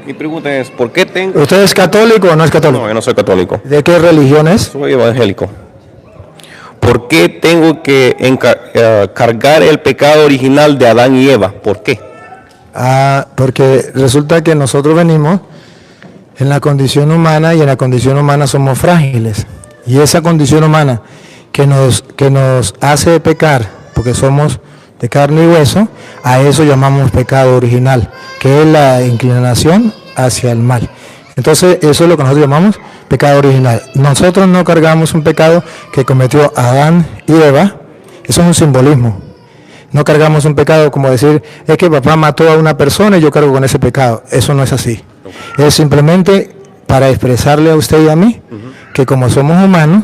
Mi pregunta es, ¿por qué tengo...? ¿Usted es católico o no es católico? No, yo no soy católico. ¿De qué religión es? Soy evangélico. ¿Por qué tengo que cargar el pecado original de Adán y Eva? ¿Por qué? Porque resulta que nosotros venimos en la condición humana y en la condición humana somos frágiles. Y esa condición humana que nos hace pecar, porque somos de carne y hueso, a eso llamamos pecado original, que es la inclinación hacia el mal. Entonces eso es lo que nosotros llamamos pecado original. Nosotros no cargamos un pecado que cometió Adán y Eva, eso es un simbolismo. No cargamos un pecado como decir, es que papá mató a una persona y yo cargo con ese pecado. Eso no es así. Es simplemente para expresarle a usted y a mí que como somos humanos,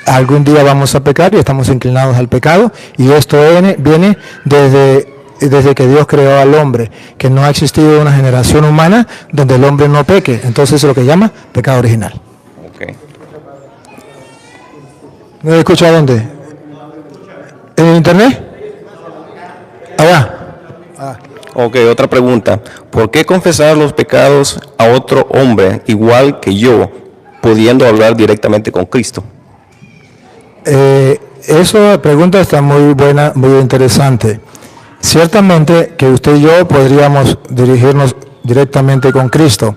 algún día vamos a pecar y estamos inclinados al pecado, y esto viene desde que Dios creó al hombre, que no ha existido una generación humana donde el hombre no peque. Entonces es lo que llama pecado original. Okay. ¿No escucha dónde? ¿En internet? Allá. Ok, otra pregunta. ¿Por qué confesar los pecados a otro hombre igual que yo, pudiendo hablar directamente con Cristo? Esa pregunta está muy buena, muy interesante. Ciertamente que usted y yo podríamos dirigirnos directamente con Cristo.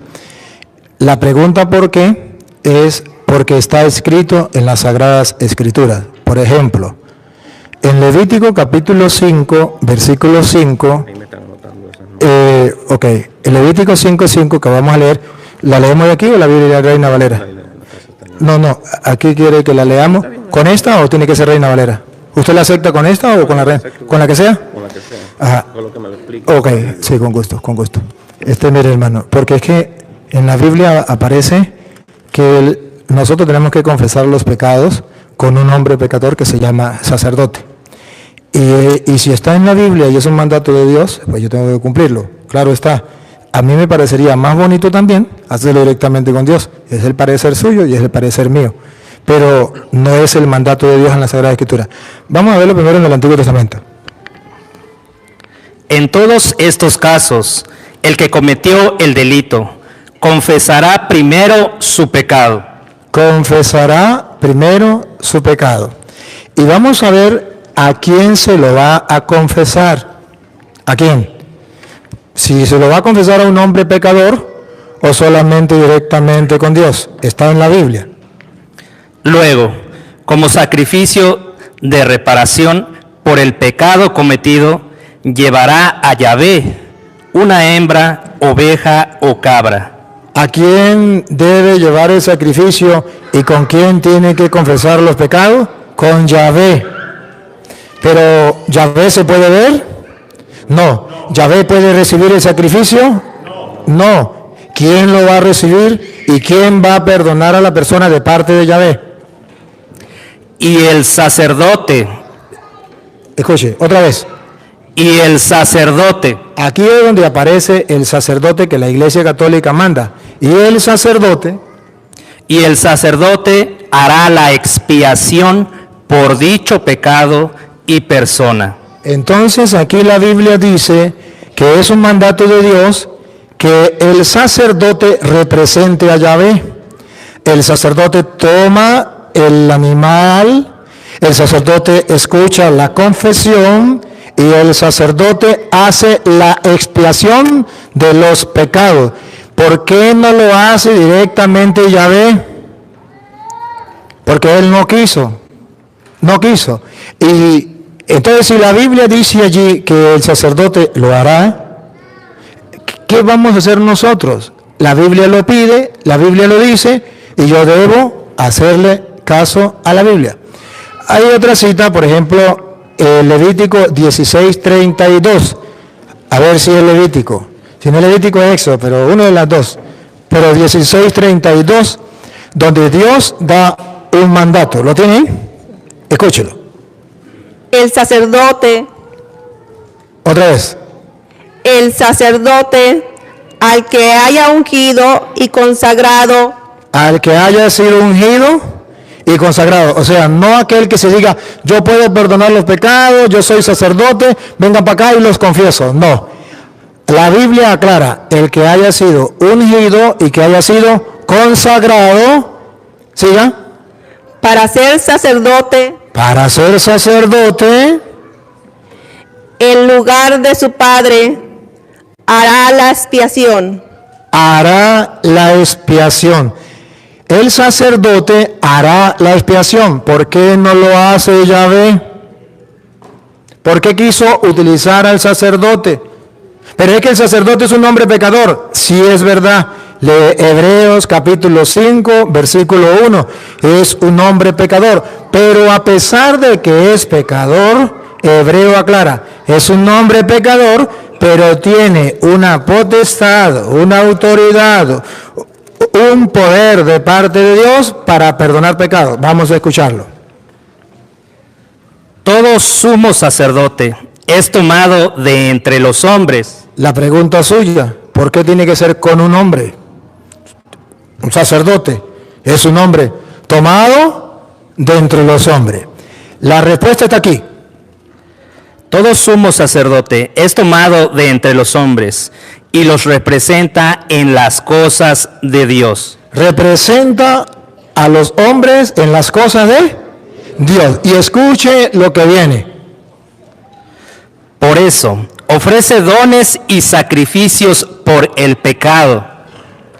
La pregunta ¿por qué? Es porque está escrito en las Sagradas Escrituras. Por ejemplo, en Levítico capítulo 5, versículo 5, en Levítico 5:5 que vamos a leer, ¿la leemos de aquí o la Biblia Reina Valera? No, aquí quiere que la leamos. ¿Con esta o tiene que ser Reina Valera? ¿Usted la acepta con esta o con la Reina? ¿Con la que sea? Con la que sea. Ajá. Con lo que me lo explique. Ok, sí, con gusto. Mire, hermano, porque es que en la Biblia aparece que nosotros tenemos que confesar los pecados con un hombre pecador que se llama sacerdote. Y si está en la Biblia y es un mandato de Dios, pues yo tengo que cumplirlo. Claro está. A mí me parecería más bonito también hacerlo directamente con Dios. Es el parecer suyo y es el parecer mío. Pero no es el mandato de Dios en la Sagrada Escritura. Vamos a verlo primero en el Antiguo Testamento. En todos estos casos, el que cometió el delito confesará primero su pecado. Confesará primero su pecado. Y vamos a ver a quién se lo va a confesar. ¿A quién? Si se lo va a confesar a un hombre pecador o solamente directamente con Dios. Está en la Biblia. Luego, como sacrificio de reparación por el pecado cometido, llevará a Yahvé una hembra, oveja o cabra. ¿A quién debe llevar el sacrificio y con quién tiene que confesar los pecados? Con Yahvé. ¿Pero Yahvé se puede ver? No. ¿Yahvé puede recibir el sacrificio? No. ¿Quién lo va a recibir y quién va a perdonar a la persona de parte de Yahvé? Y el sacerdote. Escuche, otra vez. Y el sacerdote. Aquí es donde aparece el sacerdote que la Iglesia Católica manda. Y el sacerdote hará la expiación por dicho pecado y persona. Entonces aquí la Biblia dice que es un mandato de Dios que el sacerdote represente a Yahvé. El sacerdote toma el animal, el sacerdote escucha la confesión y el sacerdote hace la expiación de los pecados. ¿Por qué no lo hace directamente Yahvé? Porque él no quiso. Y entonces si la Biblia dice allí que el sacerdote lo hará, ¿qué vamos a hacer nosotros? La Biblia lo pide, la Biblia lo dice y yo debo hacerle caso a la Biblia. Hay otra cita, por ejemplo, Levítico 16:32. A ver si es Levítico. Si no es Levítico es Éxodo, pero una de las dos. Pero 16:32, donde Dios da un mandato. ¿Lo tiene ahí? Escúchelo. El sacerdote. Otra vez. El sacerdote al que haya ungido y consagrado. Al que haya sido ungido y consagrado, o sea, no aquel que se diga, yo puedo perdonar los pecados, yo soy sacerdote, vengan para acá y los confieso, no. La Biblia aclara, el que haya sido ungido y que haya sido consagrado, siga, para ser sacerdote para ser sacerdote, en lugar de su padre, hará la expiación. hará la expiación. El sacerdote hará la expiación. ¿Por qué no lo hace Yahvé? ¿Por qué quiso utilizar al sacerdote? Pero es que el sacerdote es un hombre pecador. Sí, es verdad. Lee Hebreos capítulo 5, versículo 1. Es un hombre pecador. Pero a pesar de que es pecador, Hebreo aclara, es un hombre pecador, pero tiene una potestad, una autoridad, un poder de parte de Dios para perdonar pecados. Vamos a escucharlo. Todo sumo sacerdote es tomado de entre los hombres. La pregunta suya, ¿por qué tiene que ser con un hombre? Un sacerdote es un hombre tomado de entre los hombres. La respuesta está aquí. Todo sumo sacerdote es tomado de entre los hombres y los representa en las cosas de Dios. Representa a los hombres en las cosas de Dios. Y escuche lo que viene. Por eso, ofrece dones y sacrificios por el pecado.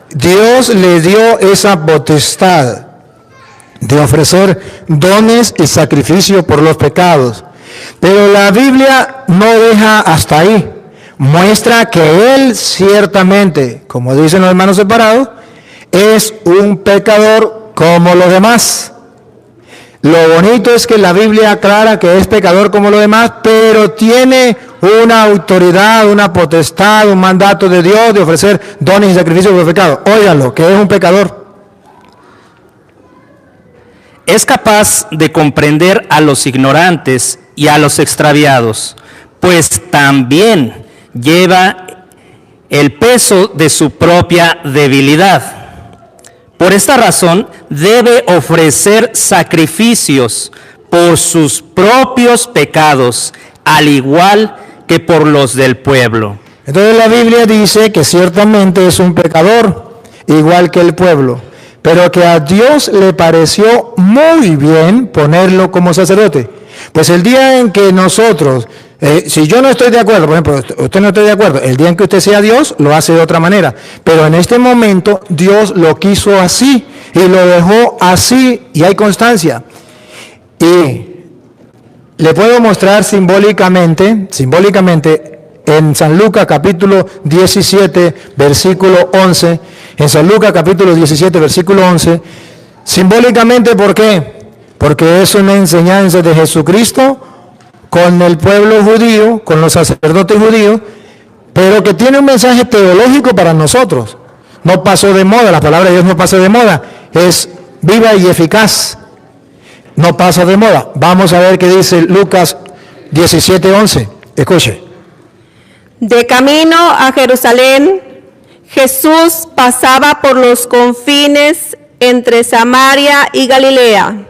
Dios le dio esa potestad de ofrecer dones y sacrificios por los pecados. Pero la Biblia no deja hasta ahí. Muestra que Él ciertamente, como dicen los hermanos separados, es un pecador como los demás. Lo bonito es que la Biblia aclara que es pecador como los demás, pero tiene una autoridad, una potestad, un mandato de Dios de ofrecer dones y sacrificios por el pecado. Óiganlo, que es un pecador. Es capaz de comprender a los ignorantes y a los extraviados, pues también lleva el peso de su propia debilidad. Por esta razón, debe ofrecer sacrificios por sus propios pecados, al igual que por los del pueblo. Entonces la Biblia dice que ciertamente es un pecador, igual que el pueblo, pero que a Dios le pareció muy bien ponerlo como sacerdote. Pues el día en que nosotros, si yo no estoy de acuerdo, por ejemplo, usted no está de acuerdo, el día en que usted sea Dios, lo hace de otra manera. Pero en este momento Dios lo quiso así y lo dejó así y hay constancia. Y le puedo mostrar simbólicamente, en San Lucas capítulo 17, versículo 11, en San Lucas capítulo 17, versículo 11, simbólicamente, ¿por qué? Porque es una enseñanza de Jesucristo con el pueblo judío, con los sacerdotes judíos, pero que tiene un mensaje teológico para nosotros. No pasó de moda, la palabra de Dios no pasa de moda, es viva y eficaz, no pasa de moda. Vamos a ver qué dice Lucas 17, 11, escuche. De camino a Jerusalén, Jesús pasaba por los confines entre Samaria y Galilea.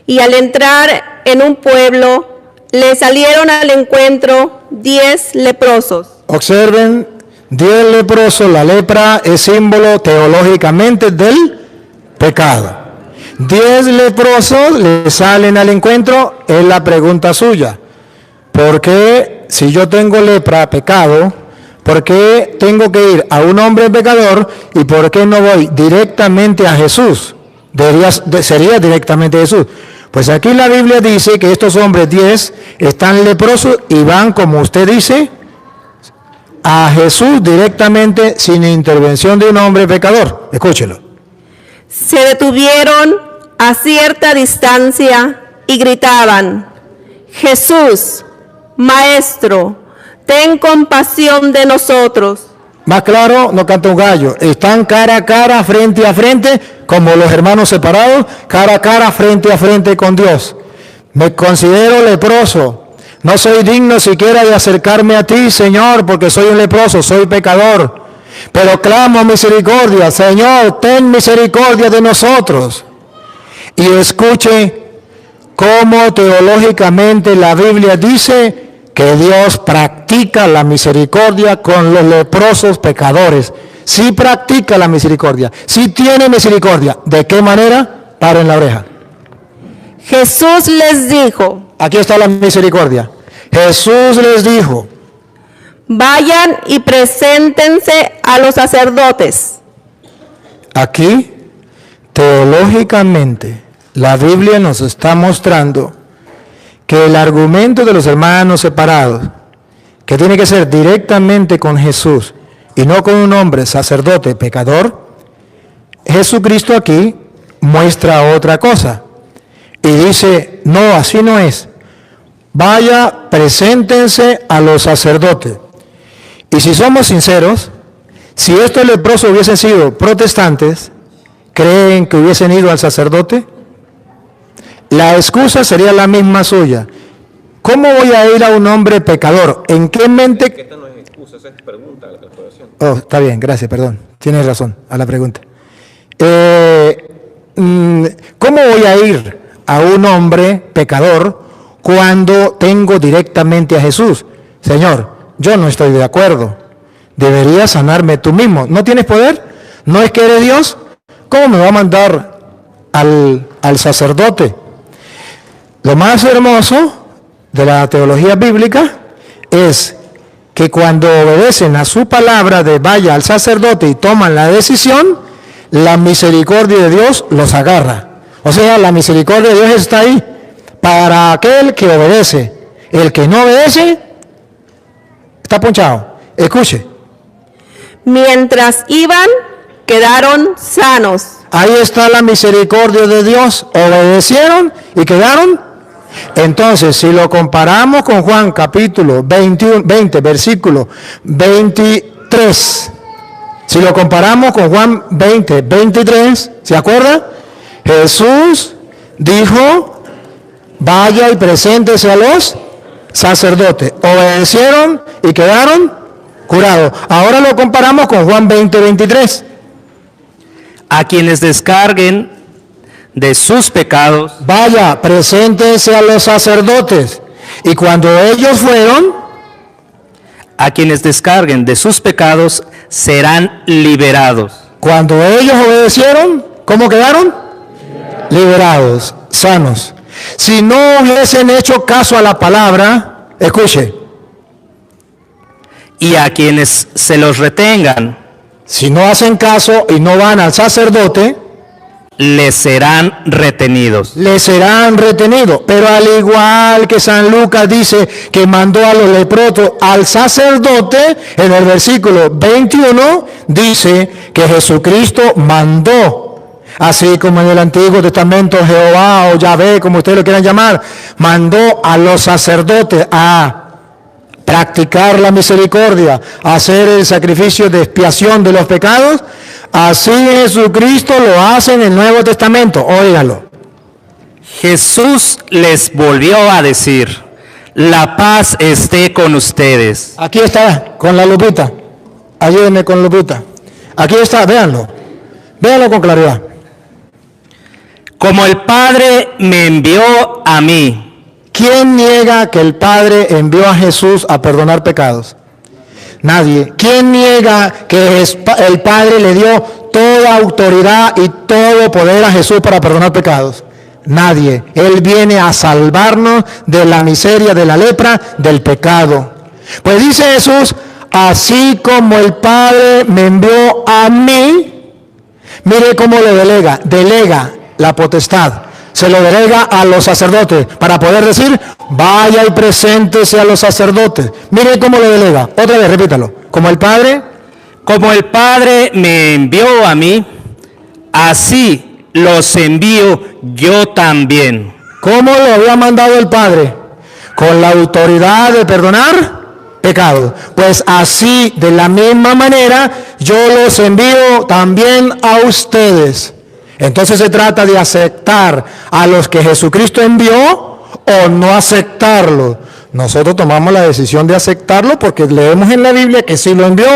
Y al entrar en un pueblo, le salieron al encuentro 10 leprosos. Observen, 10 leprosos, la lepra es símbolo teológicamente del pecado. 10 leprosos le salen al encuentro, es la pregunta suya. ¿Por qué si yo tengo lepra, pecado, por qué tengo que ir a un hombre pecador y por qué no voy directamente a Jesús? Sería directamente a Jesús. Pues aquí la Biblia dice que estos hombres 10 están leprosos y van, como usted dice, a Jesús directamente sin intervención de un hombre pecador. Escúchelo. Se detuvieron a cierta distancia y gritaban: Jesús, Maestro, ten compasión de nosotros. Más claro, no canta un gallo. Están cara a cara, frente a frente, como los hermanos separados, cara a cara, frente a frente con Dios. Me considero leproso. No soy digno siquiera de acercarme a ti, Señor, porque soy un leproso, soy pecador. Pero clamo misericordia, Señor, ten misericordia de nosotros. Y escuche cómo teológicamente la Biblia dice que Dios practica la misericordia con los leprosos pecadores. Sí practica la misericordia, sí tiene misericordia. ¿De qué manera? Paren la oreja. Jesús les dijo, Aquí está la misericordia. Jesús les dijo, vayan y preséntense a los sacerdotes. aquí, teológicamente, la Biblia nos está mostrando que el argumento de los hermanos separados, que tiene que ser directamente con Jesús y no con un hombre sacerdote pecador, Jesucristo aquí muestra otra cosa y dice, no, así no es. Vaya, preséntense a los sacerdotes. Y si somos sinceros, si estos leprosos hubiesen sido protestantes, ¿creen que hubiesen ido al sacerdote? La excusa sería la misma suya. ¿Cómo voy a ir a un hombre pecador? ¿En qué mente? Esta no es excusa, esa es pregunta a la calculación. Oh, está bien, gracias, perdón. Tienes razón a la pregunta. ¿Cómo voy a ir a un hombre pecador cuando tengo directamente a Jesús? Señor, yo no estoy de acuerdo. Deberías sanarme tú mismo. ¿No tienes poder? ¿No es que eres Dios? ¿Cómo me va a mandar al sacerdote? Lo más hermoso de la teología bíblica es que cuando obedecen a su palabra de vaya al sacerdote y toman la decisión, la misericordia de Dios los agarra. O sea, la misericordia de Dios está ahí para aquel que obedece. El que no obedece está ponchado. Escuche. Mientras iban, quedaron sanos. Ahí está la misericordia de Dios. Obedecieron y quedaron. Entonces, si lo comparamos con Juan capítulo 20, versículo 23, si lo comparamos con Juan 20, 23, ¿se acuerda? Jesús dijo, vaya y preséntese a los sacerdotes. Obedecieron y quedaron curados. Ahora lo comparamos con Juan 20, 23. A quienes descarguen de sus pecados, Vaya, preséntese a los sacerdotes. Y cuando ellos fueron, a quienes descarguen de sus pecados serán liberados. cuando ellos obedecieron, ¿cómo quedaron? Liberados, sanos. Si no hubiesen hecho caso a la palabra, escuche, Y a quienes se los retengan, si no hacen caso y no van al sacerdote, les serán retenidos. les serán retenidos. Pero al igual que San Lucas dice que mandó a los leprosos al sacerdote, en el versículo 21 dice que Jesucristo mandó, así como en el Antiguo Testamento Jehová o Yahvé, como ustedes lo quieran llamar, mandó a los sacerdotes a practicar la misericordia, hacer el sacrificio de expiación de los pecados. Así Jesucristo lo hace en el Nuevo Testamento. Óigalo. Jesús les volvió a decir, la paz esté con ustedes. Aquí está, con la lupita. Ayúdenme con lupita. Aquí está, véanlo. Véanlo con claridad. Como el Padre me envió a mí, ¿Quién niega que el Padre envió a Jesús a perdonar pecados? Nadie. ¿Quién niega que el Padre le dio toda autoridad y todo poder a Jesús para perdonar pecados? Nadie. Él viene a salvarnos de la miseria, de la lepra, del pecado. Pues dice Jesús, así como el Padre me envió a mí, mire cómo lo delega la potestad. Se lo delega a los sacerdotes para poder decir, vaya y preséntese a los sacerdotes. Mire cómo lo delega. Otra vez, repítalo. Como el Padre me envió a mí, así los envío yo también. ¿Cómo lo había mandado el Padre? Con la autoridad de perdonar pecados. Pues así, de la misma manera, yo los envío también a ustedes. Entonces se trata de aceptar a los que Jesucristo envió o no aceptarlo. Nosotros tomamos la decisión de aceptarlo porque leemos en la Biblia que sí lo envió,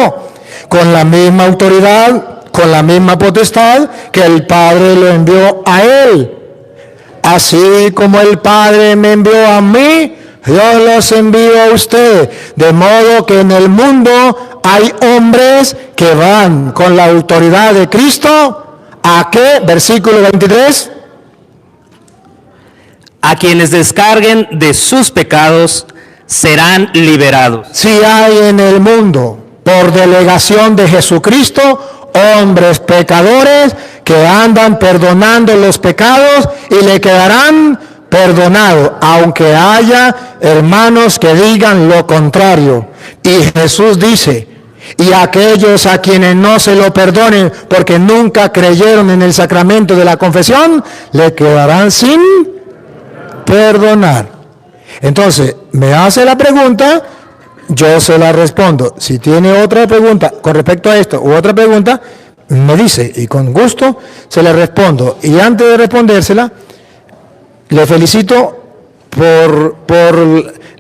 con la misma autoridad, con la misma potestad que el Padre lo envió a él. Así como el Padre me envió a mí, Yo los envío a usted, de modo que en el mundo hay hombres que van con la autoridad de Cristo. ¿A qué? Versículo 23. A quienes descarguen de sus pecados serán liberados. Si hay en el mundo, por delegación de Jesucristo, hombres pecadores que andan perdonando los pecados y le quedarán perdonados, aunque haya hermanos que digan lo contrario. Y Jesús dice, y aquellos a quienes no se lo perdonen porque nunca creyeron en el sacramento de la confesión, le quedarán sin perdonar. Entonces, me hace la pregunta, yo se la respondo. Si tiene otra pregunta con respecto a esto u otra pregunta, me dice y con gusto se la respondo. Y antes de respondérsela, le felicito por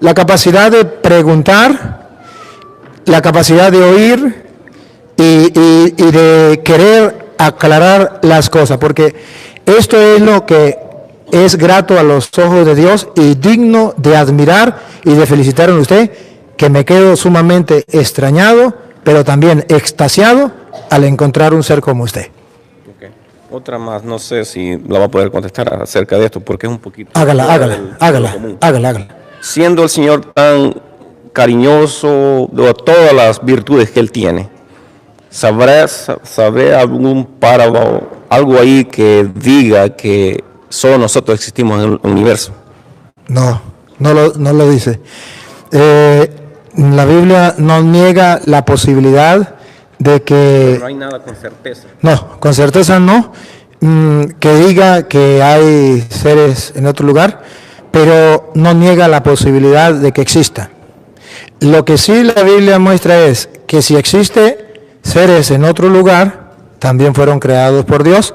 la capacidad de preguntar, la capacidad de oír y de querer aclarar las cosas, porque esto es lo que es grato a los ojos de Dios y digno de admirar y de felicitar a usted, que me quedo sumamente extrañado, pero también extasiado al encontrar un ser como usted. Okay. Otra más, no sé si la va a poder contestar acerca de esto, porque es un poquito... Hágala. Siendo el Señor tan cariñoso de todas las virtudes que Él tiene, ¿sabré algún párrafo, algo ahí que diga que solo nosotros existimos en el universo? No lo dice. La Biblia no niega la posibilidad de que... Pero no hay nada con certeza. No, con certeza no, que diga que hay seres en otro lugar, pero no niega la posibilidad de que exista. Lo que sí la Biblia muestra es que si existe seres en otro lugar, también fueron creados por Dios,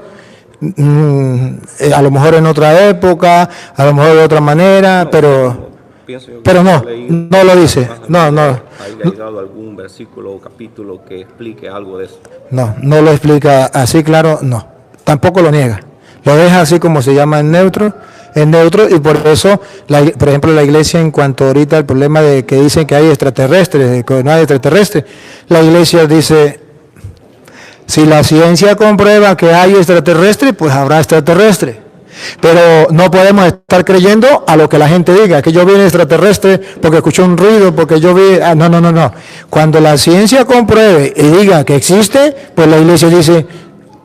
a lo mejor en otra época, a lo mejor de otra manera, pero no lo dice. No. ¿Hay leído algún versículo o capítulo que explique algo de eso? No lo explica así claro, no. Tampoco lo niega. Lo deja así como se llama en neutro, y por eso, por ejemplo, la Iglesia, en cuanto ahorita al problema de que dicen que hay extraterrestres, que no hay extraterrestres, la Iglesia dice, si la ciencia comprueba que hay extraterrestres, pues habrá extraterrestres. Pero no podemos estar creyendo a lo que la gente diga, que yo vi un extraterrestre porque escuché un ruido, porque yo vi... No. Cuando la ciencia compruebe y diga que existe, pues la Iglesia dice,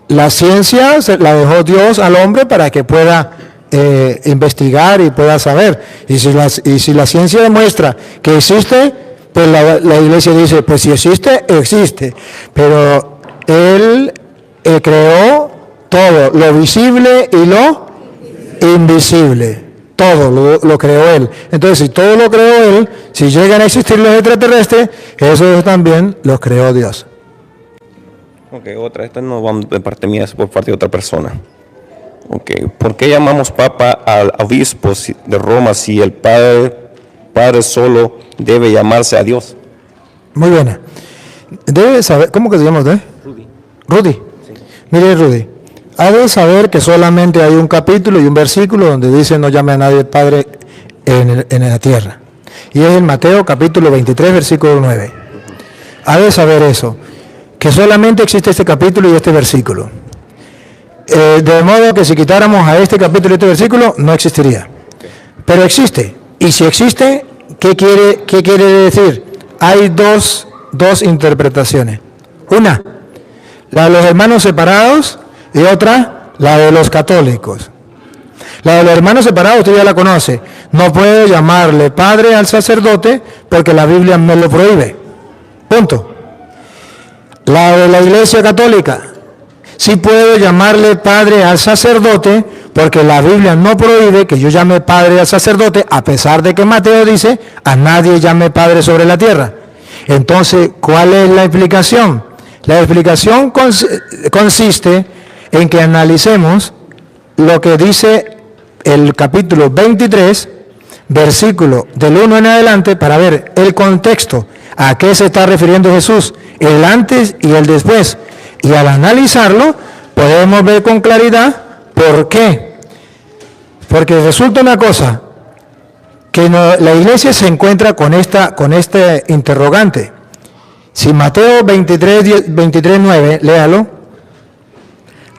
la ciencia la dejó Dios al hombre para que pueda investigar y pueda saber. Y si la ciencia demuestra que existe, pues la Iglesia dice, pues si existe, existe. Pero Él creó todo, lo visible y lo invisible. Todo lo creó Él. Entonces, si todo lo creó Él, si llegan a existir los extraterrestres, eso también los creó Dios. Ok, otra, esta no va de parte mía, es por parte de otra persona. Ok, ¿por qué llamamos papa al obispo de Roma si el padre solo debe llamarse a Dios? Muy buena. Debe saber, ¿cómo que se llama usted? Rudy. Sí. Mire, Rudy, ha de saber que solamente hay un capítulo y un versículo donde dice no llame a nadie padre en la tierra. Y es en Mateo capítulo 23, versículo 9. Ha de saber eso, que solamente existe este capítulo y este versículo. De modo que si quitáramos a este capítulo y este versículo, no existiría. Pero existe. Y si existe, ¿qué quiere decir? Hay dos interpretaciones. Una, la de los hermanos separados, y otra, la de los católicos. La de los hermanos separados usted ya la conoce. No puedo llamarle padre al sacerdote porque la Biblia me lo prohíbe. Punto. La de la Iglesia Católica. Sí puedo llamarle padre al sacerdote porque la Biblia no prohíbe que yo llame padre al sacerdote, a pesar de que Mateo dice a nadie llame padre sobre la tierra. Entonces, ¿cuál es la explicación? La explicación consiste en que analicemos lo que dice el capítulo 23, versículo del 1 en adelante, para ver el contexto, a qué se está refiriendo Jesús, el antes y el después. Y al analizarlo, podemos ver con claridad por qué. Porque resulta una cosa, que la iglesia se encuentra con este interrogante. Si Mateo 23:9, léalo.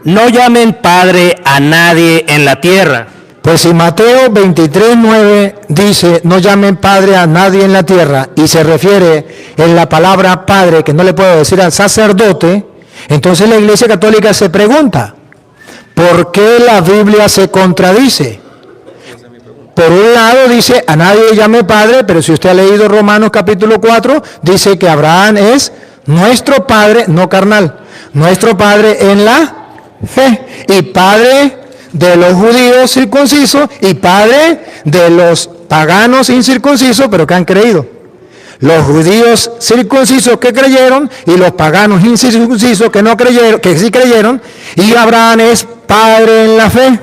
No llamen Padre a nadie en la tierra. Pues si Mateo 23:9 dice, no llamen Padre a nadie en la tierra, y se refiere en la palabra Padre, que no le puedo decir al sacerdote, entonces la Iglesia Católica se pregunta, ¿por qué la Biblia se contradice? Por un lado dice, a nadie llame Padre, pero si usted ha leído Romanos capítulo 4, dice que Abraham es nuestro Padre, no carnal, nuestro Padre en la fe, y Padre de los judíos circuncisos y Padre de los paganos incircuncisos, pero que han creído. Los judíos circuncisos que creyeron y los paganos incircuncisos que no creyeron, que sí creyeron, y Abraham es Padre en la fe.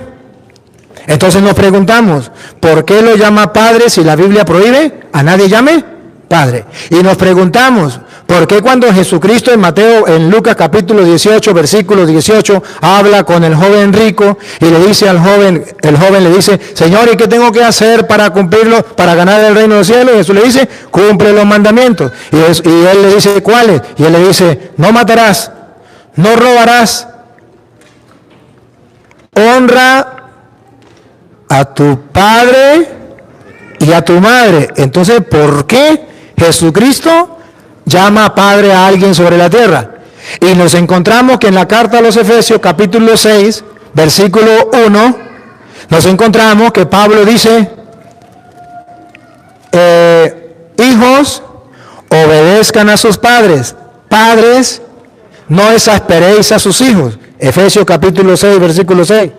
Entonces nos preguntamos, ¿por qué lo llama Padre si la Biblia prohíbe a nadie llame Padre? Y nos preguntamos, ¿por qué cuando Jesucristo en Lucas capítulo 18, versículo 18, habla con el joven rico y le dice al joven, el joven le dice, Señor, ¿y qué tengo que hacer para cumplirlo, para ganar el reino de los cielos? Y Jesús le dice, cumple los mandamientos. Y él le dice, ¿cuáles? Y él le dice, no matarás, no robarás, honra a tu padre y a tu madre. Entonces, ¿por qué Jesucristo llama Padre a alguien sobre la tierra? Y nos encontramos que en la carta a los Efesios, capítulo 6, versículo 1, nos encontramos que Pablo dice, hijos, obedezcan a sus padres. Padres, no exasperéis a sus hijos. Efesios capítulo 6, versículo 6.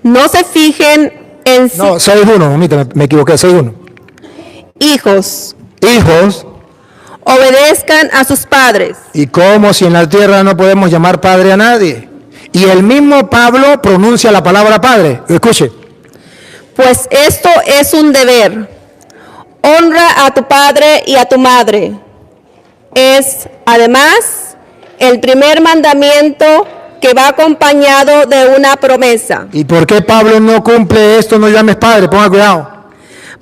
No se fijen en sí. No, 6.1, mamita, me equivoqué, 6.1. Hijos, Hijos, obedezcan a sus padres. y como si en la tierra no podemos llamar padre a nadie. Y el mismo Pablo pronuncia la palabra padre. Escuche. Pues esto es un deber. Honra a tu padre y a tu madre. Es, además, el primer mandamiento que va acompañado de una promesa. ¿Y por qué Pablo no cumple esto? No llames padre, ponga cuidado.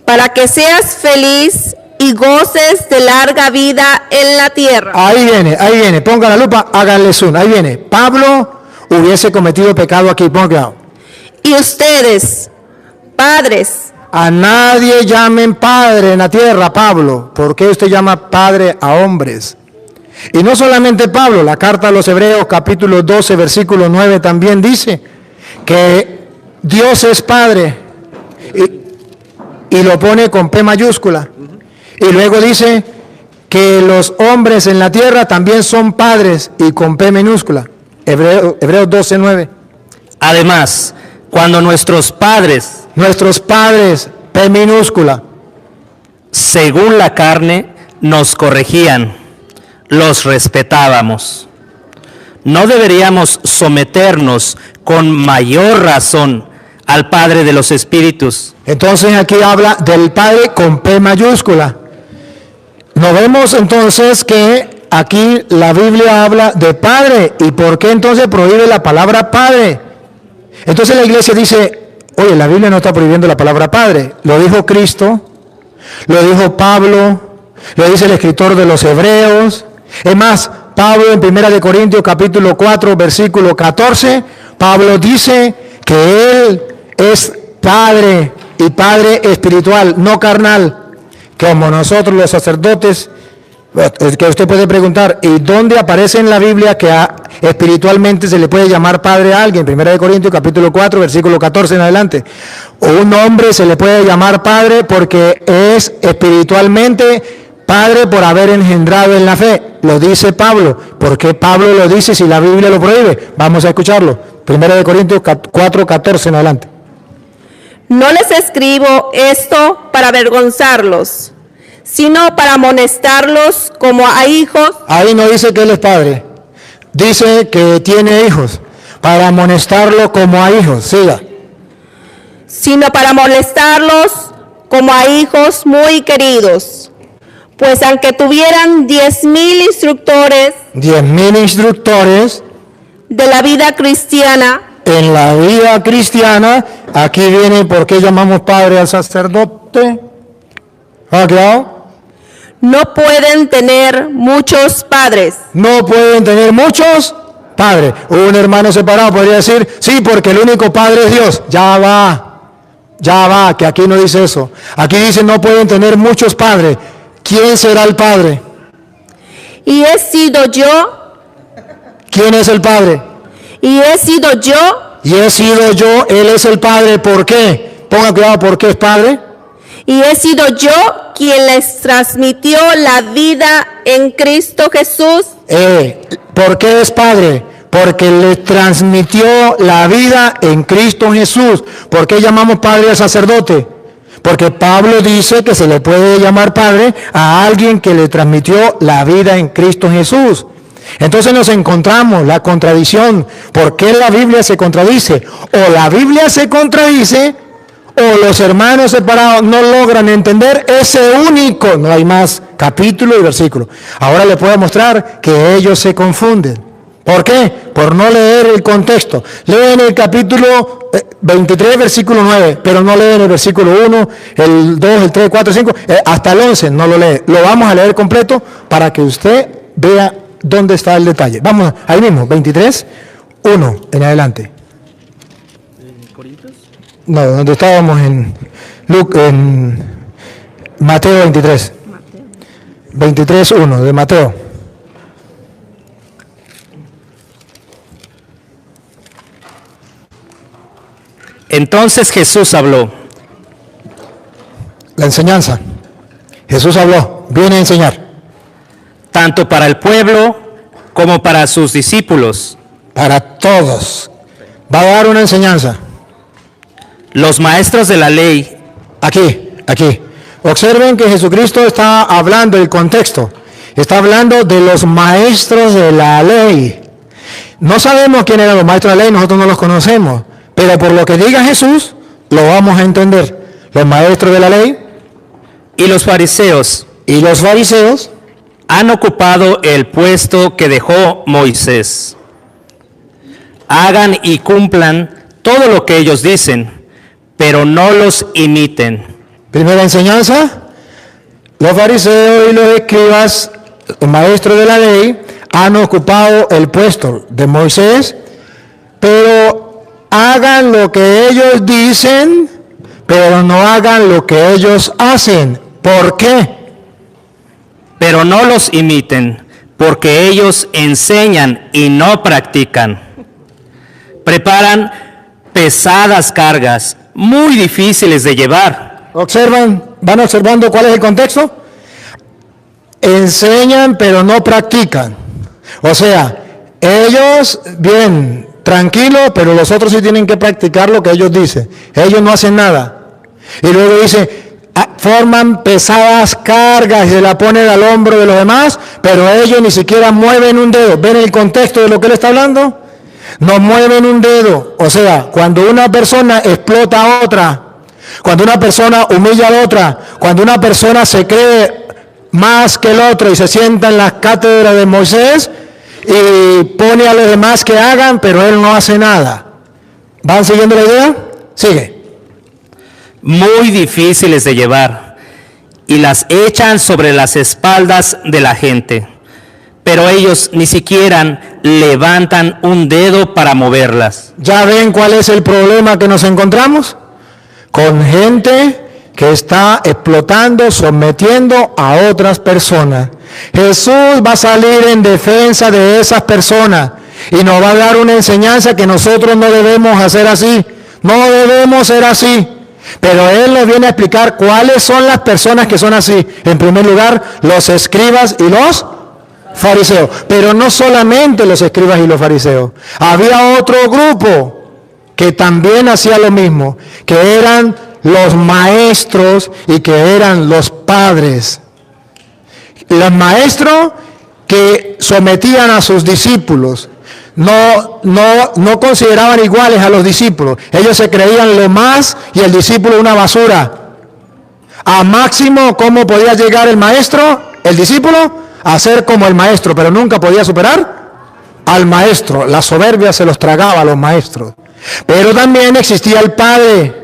Para que seas feliz y goces de larga vida en la tierra. Ahí viene, ponga la lupa, háganle zoom, ahí viene. Pablo hubiese cometido pecado aquí, ponga cuidado. Y ustedes, padres, A nadie llamen padre en la tierra, Pablo. ¿Por qué usted llama padre a hombres? Y no solamente Pablo, la carta a los Hebreos capítulo 12, versículo 9 también dice que Dios es Padre y lo pone con P mayúscula. Y luego dice que los hombres en la tierra también son padres y con P minúscula. Hebreos 12, 9. Además, cuando nuestros padres, P minúscula, según la carne, nos corregían, los respetábamos. ¿No deberíamos someternos con mayor razón al Padre de los Espíritus? entonces aquí habla del Padre con P mayúscula. Nos vemos entonces que aquí la Biblia habla de Padre. ¿Y por qué entonces prohíbe la palabra Padre? Entonces la iglesia dice, oye, la Biblia no está prohibiendo la palabra Padre. Lo dijo Cristo, lo dijo Pablo, lo dice el escritor de los Hebreos. Es más, Pablo en 1 Corintios capítulo 4, versículo 14, Pablo dice que Él es Padre y Padre espiritual, no carnal, como nosotros los sacerdotes. Que usted puede preguntar, ¿y dónde aparece en la Biblia que espiritualmente se le puede llamar padre a alguien? 1 Corintios capítulo 4, versículo 14 en adelante. O un hombre se le puede llamar padre porque es espiritualmente padre por haber engendrado en la fe. Lo dice Pablo. ¿Por qué Pablo lo dice si la Biblia lo prohíbe? Vamos a escucharlo. 1 Corintios 4, 14 en adelante. no les escribo esto para avergonzarlos, sino para amonestarlos como a hijos. Ahí no dice que él es padre, dice que tiene hijos, para amonestarlo como a hijos. Siga. Sino para amonestarlos como a hijos muy queridos. Pues aunque tuvieran 10,000 instructores de la vida cristiana, en la vida cristiana, aquí viene por qué llamamos padre al sacerdote. ¿Ha quedado? No pueden tener muchos padres. No pueden tener muchos padres. Un hermano separado podría decir, sí, porque el único padre es Dios. Ya va, que aquí no dice eso. Aquí dice no pueden tener muchos padres. ¿Quién será el padre? Y he sido yo, ¿Quién es el padre? y he sido yo, Y he sido yo, él es el padre. ¿Por qué? Ponga cuidado, ¿por qué es padre? y he sido yo quien les transmitió la vida en Cristo Jesús. ¿Por qué es padre? Porque le transmitió la vida en Cristo Jesús. ¿Por qué llamamos padre al sacerdote? Porque Pablo dice que se le puede llamar padre a alguien que le transmitió la vida en Cristo Jesús. Entonces nos encontramos la contradicción. ¿Por qué la Biblia se contradice? O la Biblia se contradice, o los hermanos separados no logran entender ese único, no hay más capítulo y versículo. Ahora le puedo mostrar que ellos se confunden. ¿Por qué? Por no leer el contexto. Leen el capítulo 23, versículo 9, pero no leen el versículo 1, el 2, el 3, 4, 5, hasta el 11 no lo lee. Lo vamos a leer completo para que usted vea dónde está el detalle. Vamos, ahí mismo, 23, 1 en adelante. No, donde estábamos en Mateo 23. 23, 1 de Mateo. Entonces Jesús habló. La enseñanza. Jesús habló, viene a enseñar. Tanto para el pueblo como para sus discípulos. Para todos. Va a dar una enseñanza. Los maestros de la ley. Aquí. Observen que Jesucristo está hablando del contexto. Está hablando de los maestros de la ley. No sabemos quién eran los maestros de la ley, nosotros no los conocemos. Pero por lo que diga Jesús, lo vamos a entender. Los maestros de la ley Y los fariseos y los fariseos han ocupado el puesto que dejó Moisés. Hagan y cumplan todo lo que ellos dicen, pero no los imiten. Primera enseñanza, los fariseos y los escribas, los maestros de la ley, han ocupado el puesto de Moisés, pero hagan lo que ellos dicen, pero no hagan lo que ellos hacen. ¿Por qué? Pero no los imiten, porque ellos enseñan y no practican. Preparan pesadas cargas, muy difíciles de llevar. ¿Van observando cuál es el contexto? Enseñan pero no practican. O sea, ellos, bien, tranquilos, pero los otros sí tienen que practicar lo que ellos dicen. Ellos no hacen nada. Y luego dice, forman pesadas cargas y se la ponen al hombro de los demás, pero ellos ni siquiera mueven un dedo. ¿Ven el contexto de lo que él está hablando? No mueven un dedo. O sea, cuando una persona explota a otra, cuando una persona humilla a otra, cuando una persona se cree más que el otro y se sienta en las cátedras de Moisés y pone a los demás que hagan, pero él no hace nada. ¿Van siguiendo la idea? Sigue. Muy difíciles de llevar, y las echan sobre las espaldas de la gente, pero ellos ni siquiera levantan un dedo para moverlas. ¿Ya ven cuál es el problema que nos encontramos? Con gente que está explotando, sometiendo a otras personas. Jesús va a salir en defensa de esas personas y nos va a dar una enseñanza que nosotros no debemos hacer así. No debemos ser así. Pero Él nos viene a explicar cuáles son las personas que son así. En primer lugar, los escribas y los fariseos. Pero no solamente los escribas y los fariseos. Había otro grupo que también hacía lo mismo, que eran los maestros y que eran los padres. Los maestros que sometían a sus discípulos. No consideraban iguales a los discípulos. Ellos se creían lo más y el discípulo una basura. A máximo, ¿cómo podía llegar el maestro, el discípulo? A ser como el maestro, pero nunca podía superar al maestro. La soberbia se los tragaba a los maestros. Pero también existía el Padre.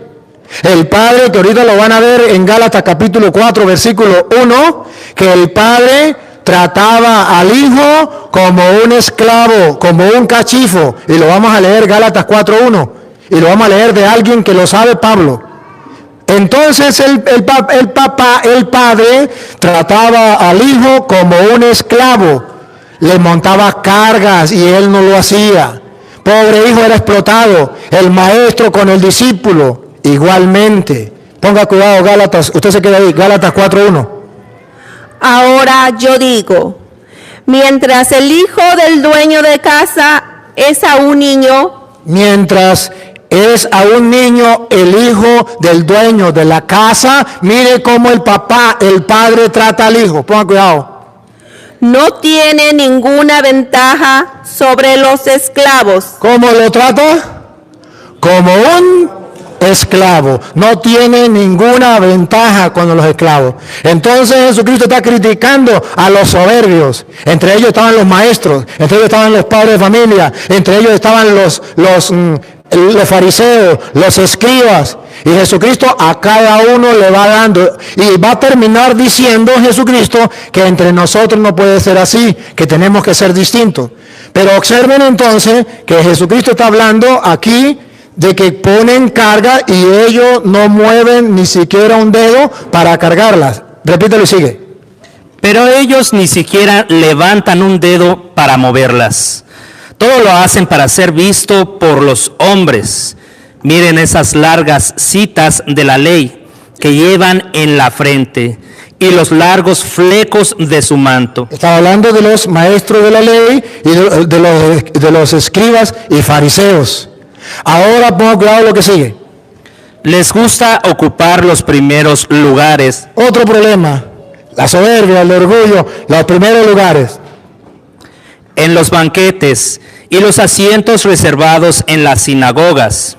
El Padre, que ahorita lo van a ver en Gálatas capítulo 4, versículo 1, que el Padre trataba al Hijo como un esclavo, como un cachifo. Y lo vamos a leer Gálatas 4:1. Y lo vamos a leer de alguien que lo sabe, Pablo. Entonces el Padre trataba al Hijo como un esclavo. Le montaba cargas y él no lo hacía. Pobre hijo era explotado. El maestro con el discípulo, igualmente. Ponga cuidado, Gálatas, usted se queda ahí, Gálatas 4:1. Ahora yo digo, mientras el hijo del dueño de casa es aún niño, Mientras es a un niño el hijo del dueño de la casa, mire cómo el padre trata al hijo. Ponga cuidado. no tiene ninguna ventaja sobre los esclavos, ¿Cómo lo trata? Como un esclavo. No tiene ninguna ventaja con los esclavos. Entonces Jesucristo está criticando a los soberbios. Entre ellos estaban los maestros, entre ellos estaban los padres de familia, entre ellos estaban los fariseos, los escribas. Y Jesucristo a cada uno le va dando, y va a terminar diciendo Jesucristo que entre nosotros no puede ser así, que tenemos que ser distintos. Pero observen entonces que Jesucristo está hablando aquí de que ponen carga y ellos no mueven ni siquiera un dedo para cargarlas. Repítelo y sigue. Pero ellos ni siquiera levantan un dedo para moverlas. Todo lo hacen para ser visto por los hombres. Miren esas largas citas de la ley que llevan en la frente y los largos flecos de su manto. Está hablando de los maestros de la ley y de los escribas y fariseos. Ahora ponga cuidado lo que sigue. Les gusta ocupar los primeros lugares. Otro problema, la soberbia, el orgullo, los primeros lugares. En los banquetes y los asientos reservados en las sinagogas.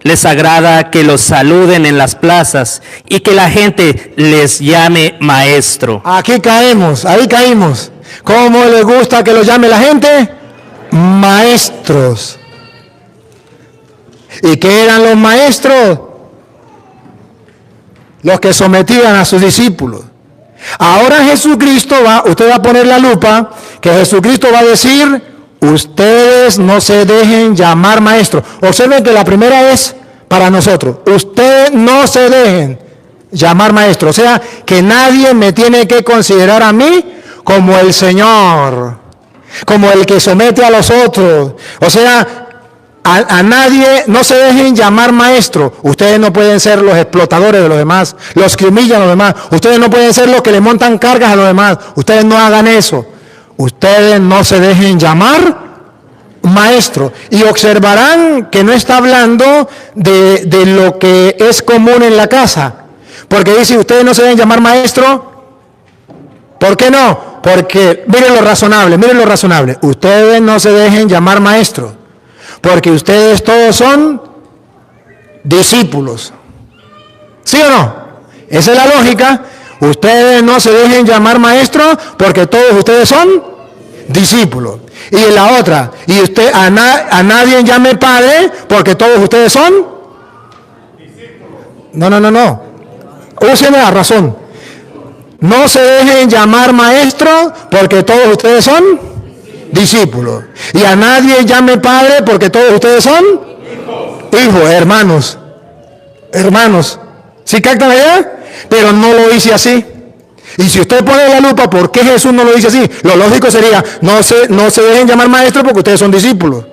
Les agrada que los saluden en las plazas y que la gente les llame maestro. Aquí caemos, ahí caímos. ¿Cómo les gusta que los llame la gente? Maestros. ¿Y qué eran los maestros? Los que sometían a sus discípulos. Ahora Jesucristo usted va a poner la lupa, que Jesucristo va a decir, ustedes no se dejen llamar maestros. Observen que la primera es para nosotros. Ustedes no se dejen llamar maestros. O sea, que nadie me tiene que considerar a mí como el Señor, como el que somete a los otros. O sea, a nadie, no se dejen llamar maestro. Ustedes no pueden ser los explotadores de los demás, los que humillan a los demás. Ustedes no pueden ser los que le montan cargas a los demás. Ustedes no hagan eso. Ustedes no se dejen llamar maestro. Y observarán que no está hablando de lo que es común en la casa. Porque dice, ustedes no se deben llamar maestro. ¿Por qué no? Porque, miren lo razonable. Ustedes no se dejen llamar maestro. Porque ustedes todos son discípulos. ¿Sí o no? Esa es la lógica. Ustedes no se dejen llamar maestros porque todos ustedes son discípulos. Y la otra, y usted a nadie llame padre porque todos ustedes son discípulos. No. Úsenme la razón. No se dejen llamar maestros porque todos ustedes son discípulos. Y a nadie llame padre porque todos ustedes son hijos, hermanos. ¿Sí captan allá? Pero no lo dice así. Y si usted pone la lupa, ¿por qué Jesús no lo dice así? Lo lógico sería, no se dejen llamar maestros porque ustedes son discípulos.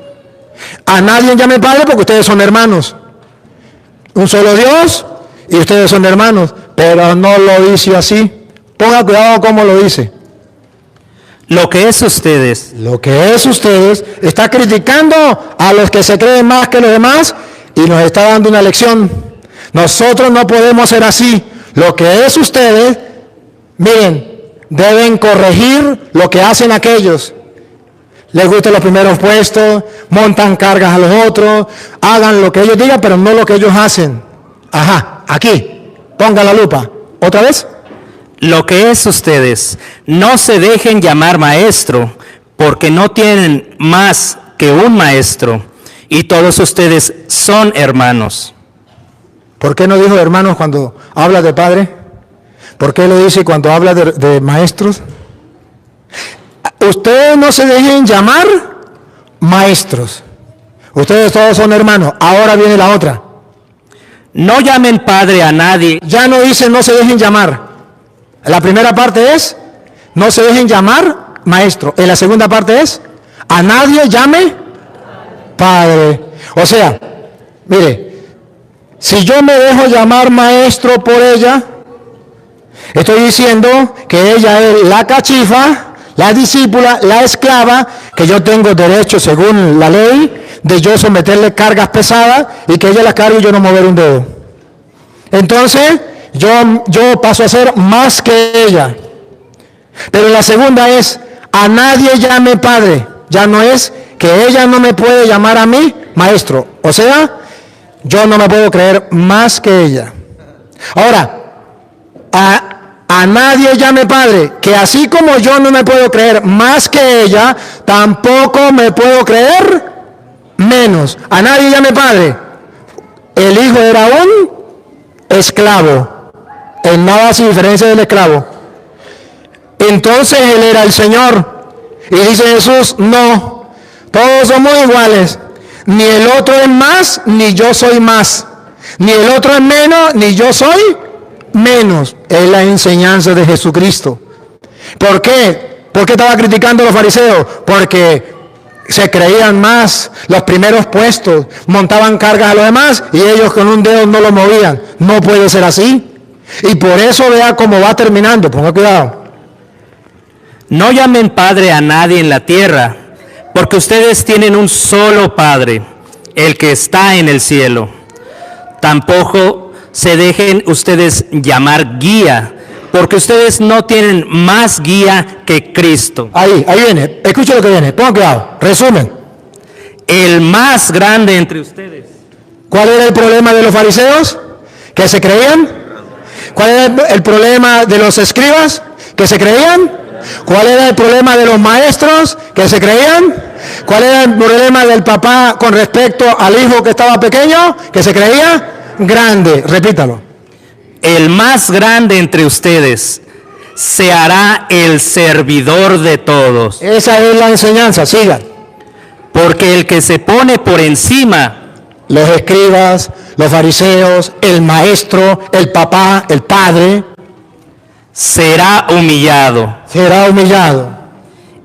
A nadie llame padre porque ustedes son hermanos. Un solo Dios y ustedes son hermanos. Pero no lo dice así. Ponga cuidado cómo lo dice. Lo que es ustedes está criticando a los que se creen más que los demás y nos está dando una lección. Nosotros no podemos ser así. Lo que es ustedes, miren, deben corregir lo que hacen aquellos. Les gustan los primeros puestos, montan cargas a los otros, hagan lo que ellos digan, pero no lo que ellos hacen. Ajá, aquí, ponga la lupa. ¿Otra vez? Lo que es ustedes, no se dejen llamar maestro, porque no tienen más que un maestro, y todos ustedes son hermanos. ¿Por qué no dijo hermanos cuando habla de padre? ¿Por qué lo dice cuando habla de maestros? Ustedes no se dejen llamar maestros. Ustedes todos son hermanos. Ahora viene la otra. No llamen padre a nadie. Ya no dice no se dejen llamar. La primera parte es no se dejen llamar maestro. En la segunda parte es a nadie llame padre. O sea, mire, si yo me dejo llamar maestro por ella, estoy diciendo que ella es la cachifa, la discípula, la esclava, que yo tengo derecho según la ley de yo someterle cargas pesadas y que ella las cargue y yo no mover un dedo. Entonces, yo paso a ser más que ella. Pero la segunda es, a nadie llame padre. Ya no es que ella no me puede llamar a mí maestro. O sea, yo no me puedo creer más que ella. Ahora, a nadie llame padre, que así como yo no me puedo creer más que ella, tampoco me puedo creer menos. A nadie llame padre. El hijo era un esclavo, en nada sin diferencia del esclavo. Entonces él era el Señor. Y dice Jesús, no, todos somos iguales. Ni el otro es más, ni yo soy más. Ni el otro es menos, ni yo soy menos. Es la enseñanza de Jesucristo. ¿Por qué? ¿Por qué estaba criticando a los fariseos? Porque se creían más, los primeros puestos, montaban cargas a los demás y ellos con un dedo no lo movían. No puede ser así. Y por eso vea cómo va terminando. Ponga cuidado. No llamen padre a nadie en la tierra, porque ustedes tienen un solo Padre, el que está en el cielo. Tampoco se dejen ustedes llamar guía, porque ustedes no tienen más guía que Cristo. Ahí viene. Escuche lo que viene. Ponga cuidado. Resumen. El más grande entre ustedes. ¿Cuál era el problema de los fariseos? ¿Que se creían? ¿Cuál era el problema de los escribas? ¿Que se creían? ¿Cuál era el problema de los maestros? ¿Que se creían? ¿Cuál era el problema del papá con respecto al hijo que estaba pequeño? ¿Que se creía? Grande. Repítalo. El más grande entre ustedes se hará el servidor de todos. Esa es la enseñanza. Sigan. Porque el que se pone por encima, los escribas, los fariseos, el maestro, el papá, el padre, será humillado. Será humillado.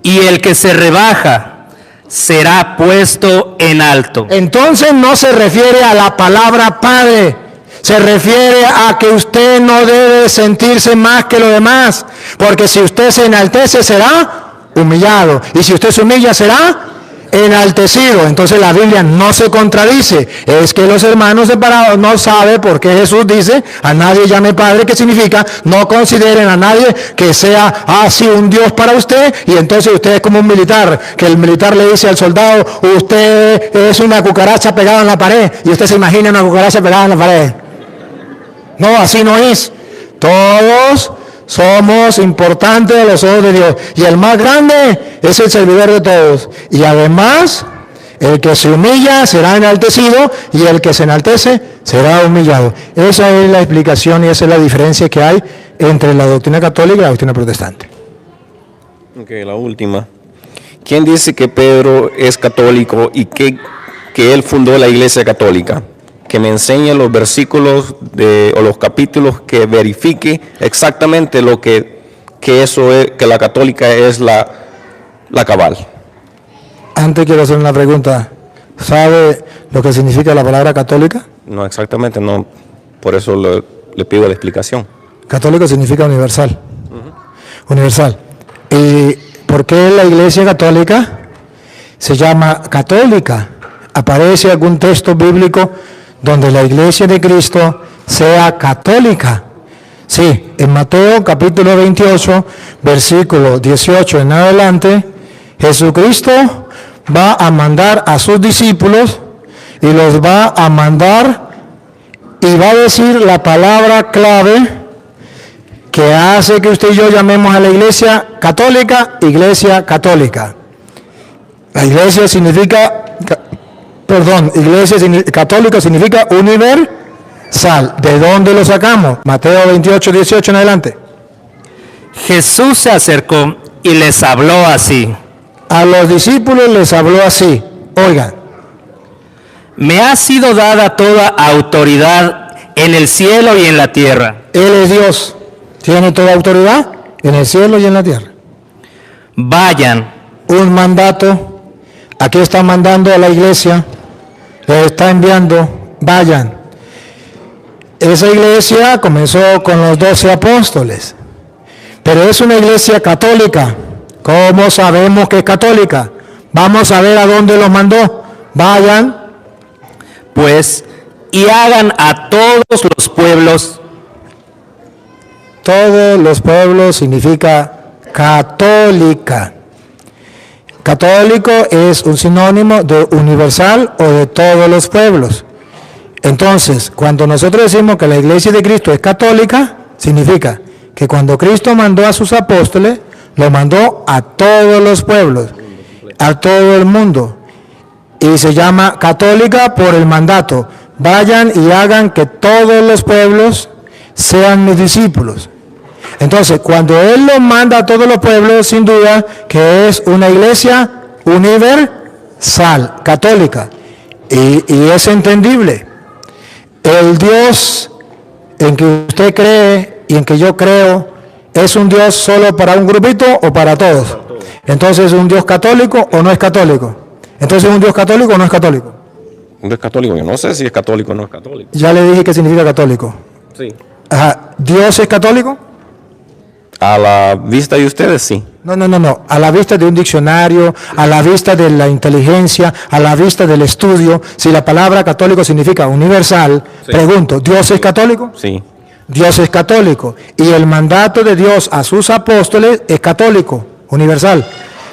Y el que se rebaja será puesto en alto. Entonces no se refiere a la palabra padre. Se refiere a que usted no debe sentirse más que los demás. Porque si usted se enaltece será humillado. Y si usted se humilla será enaltecido. Entonces la Biblia no se contradice. Es que los hermanos separados no saben por qué Jesús dice a nadie llame padre, que significa no consideren a nadie que sea así un Dios para usted. Y entonces usted es como un militar, que el militar le dice al soldado, usted es una cucaracha pegada en la pared. Y usted se imagina una cucaracha pegada en la pared. No, así no es. Todos somos importantes a los ojos de Dios. Y el más grande es el servidor de todos. Y además, el que se humilla será enaltecido y el que se enaltece será humillado. Esa es la explicación y esa es la diferencia que hay entre la doctrina católica y la doctrina protestante. Ok, la última. ¿Quién dice que Pedro es católico y que él fundó la Iglesia Católica? Que me enseñe los versículos o los capítulos que verifique exactamente lo que eso es, que la católica es la cabal. Antes quiero hacer una pregunta. ¿Sabe lo que significa la palabra católica? No, exactamente, no. Por eso le pido la explicación. Católico significa universal. Universal. ¿Y por qué la Iglesia Católica se llama católica? ¿Aparece algún texto bíblico donde la Iglesia de Cristo sea católica? Sí, en Mateo capítulo 28, versículo 18 en adelante, Jesucristo va a mandar a sus discípulos y los va a mandar y va a decir la palabra clave que hace que usted y yo llamemos a la Iglesia Católica, Iglesia Católica. La Iglesia significa Perdón, iglesia católica significa universal. ¿De dónde lo sacamos? Mateo 28, 18 en adelante. Jesús se acercó y les habló así. A los discípulos les habló así. Oigan, Me ha sido dada toda autoridad en el cielo y en la tierra. Él es Dios. Tiene toda autoridad en el cielo y en la tierra. Vayan, Un mandato. Aquí está mandando a la iglesia. Le está enviando. Vayan. Esa iglesia comenzó con los 12 apóstoles. Pero es una iglesia católica. ¿Cómo sabemos que es católica? Vamos a ver a dónde los mandó. Vayan. pues, y hagan a todos los pueblos. Todos los pueblos significa católica. Católico es un sinónimo de universal o de todos los pueblos. Entonces, cuando nosotros decimos que la iglesia de Cristo es católica, significa que cuando Cristo mandó a sus apóstoles, lo mandó a todos los pueblos, a todo el mundo. Y se llama católica por el mandato. Vayan y hagan que todos los pueblos sean mis discípulos. Entonces, cuando Él lo manda a todos los pueblos, sin duda que es una iglesia universal, católica. Y es entendible. El Dios en que usted cree y en que yo creo, ¿es un Dios solo para un grupito o para todos? Entonces, ¿es un Dios católico o no es católico? Entonces, ¿es un Dios católico o no es católico? ¿No es católico? Yo no sé si es católico o no es católico. Ya le dije qué significa católico. Sí. Ajá. ¿Dios es católico? A la vista de ustedes, sí. No. A la vista de un diccionario, a la vista de la inteligencia, a la vista del estudio, si la palabra católico significa universal, Sí. pregunto, ¿Dios es católico? Sí. Dios es católico. Y el mandato de Dios a sus apóstoles es católico, universal.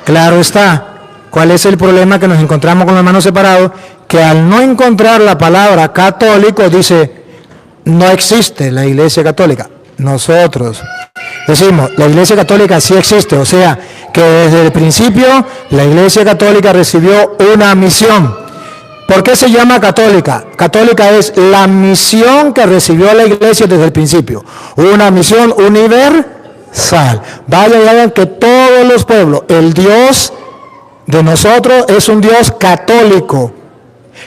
Claro está. ¿Cuál es el problema que nos encontramos con las manos separados? Que al no encontrar la palabra católico, dice, no existe la iglesia católica. Nosotros decimos, la iglesia católica sí existe, o sea, que desde el principio la iglesia católica recibió una misión. ¿Por qué se llama católica? Católica es la misión que recibió la iglesia desde el principio, una misión universal. Vayan y hagan que todos los pueblos, el Dios de nosotros es un Dios católico.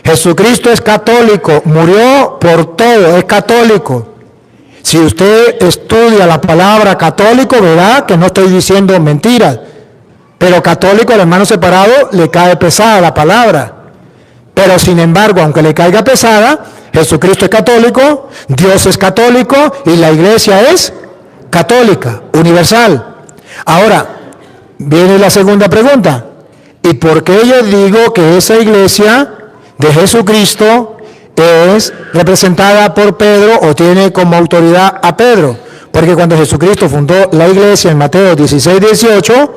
Jesucristo es católico, murió por todo, es católico. Si usted estudia la palabra católico, verá que no estoy diciendo mentiras. Pero católico, al hermano separado, le cae pesada la palabra. Pero sin embargo, aunque le caiga pesada, Jesucristo es católico, Dios es católico y la iglesia es católica, universal. Ahora, viene la segunda pregunta. ¿Y por qué yo digo que esa iglesia de Jesucristo es representada por Pedro o tiene como autoridad a Pedro? Porque cuando Jesucristo fundó la iglesia en Mateo 16, 18,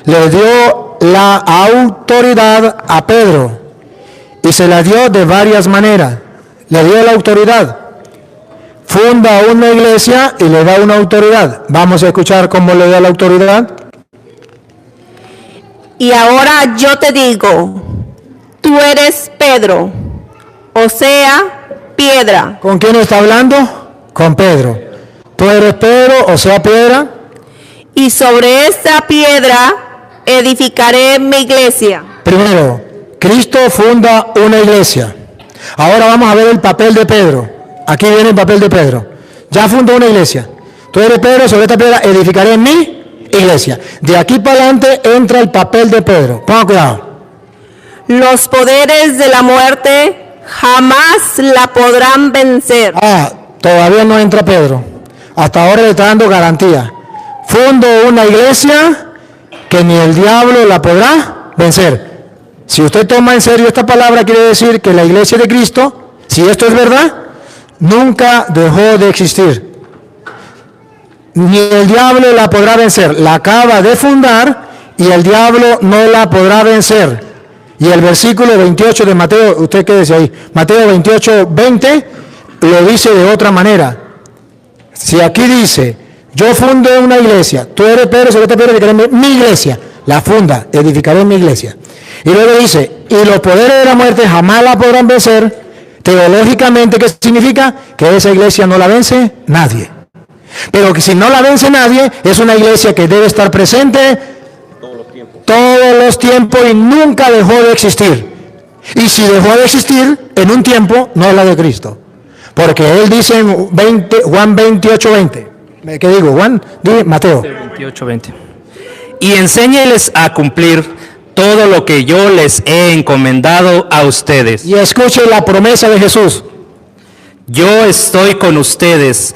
le dio la autoridad a Pedro y se la dio de varias maneras. Le dio la autoridad. Funda una iglesia y le da una autoridad. Vamos a escuchar cómo le da la autoridad. Y ahora yo te digo, tú eres Pedro, o sea, piedra. ¿Con quién está hablando? Con Pedro. Tú eres Pedro, o sea, piedra. Y sobre esta piedra edificaré mi iglesia. Primero, Cristo funda una iglesia. Ahora vamos a ver el papel de Pedro. Aquí viene el papel de Pedro. Ya fundó una iglesia. Tú eres Pedro, sobre esta piedra edificaré mi iglesia. De aquí para adelante entra el papel de Pedro. Ponga cuidado. Los poderes de la muerte jamás la podrán vencer. Todavía no entra Pedro. Hasta ahora le está dando garantía. Fundo una iglesia que ni el diablo la podrá vencer. Si usted toma en serio esta palabra, quiere decir que la iglesia de Cristo, si esto es verdad, nunca dejó de existir. Ni el diablo la podrá vencer. La acaba de fundar y el diablo no la podrá vencer. Y el versículo 28 de Mateo, ¿usted qué dice ahí? Mateo 28, 20, lo dice de otra manera. Si aquí dice, yo fundé una iglesia, tú eres Pedro, sobre esta piedra edificaré mi iglesia. la funda, edificaré mi iglesia. Y luego dice, y los poderes de la muerte jamás la podrán vencer. Teológicamente, ¿qué significa? Que esa iglesia no la vence nadie. Pero que si no la vence nadie, es una iglesia que debe estar presente todos los tiempos y nunca dejó de existir. Y si dejó de existir en un tiempo, no es la de Cristo. Porque él dice en Juan 28:20. ¿Qué digo? Juan, Mateo. 28:20. Y enséñeles a cumplir todo lo que yo les he encomendado a ustedes. Y escuche la promesa de Jesús. Yo estoy con ustedes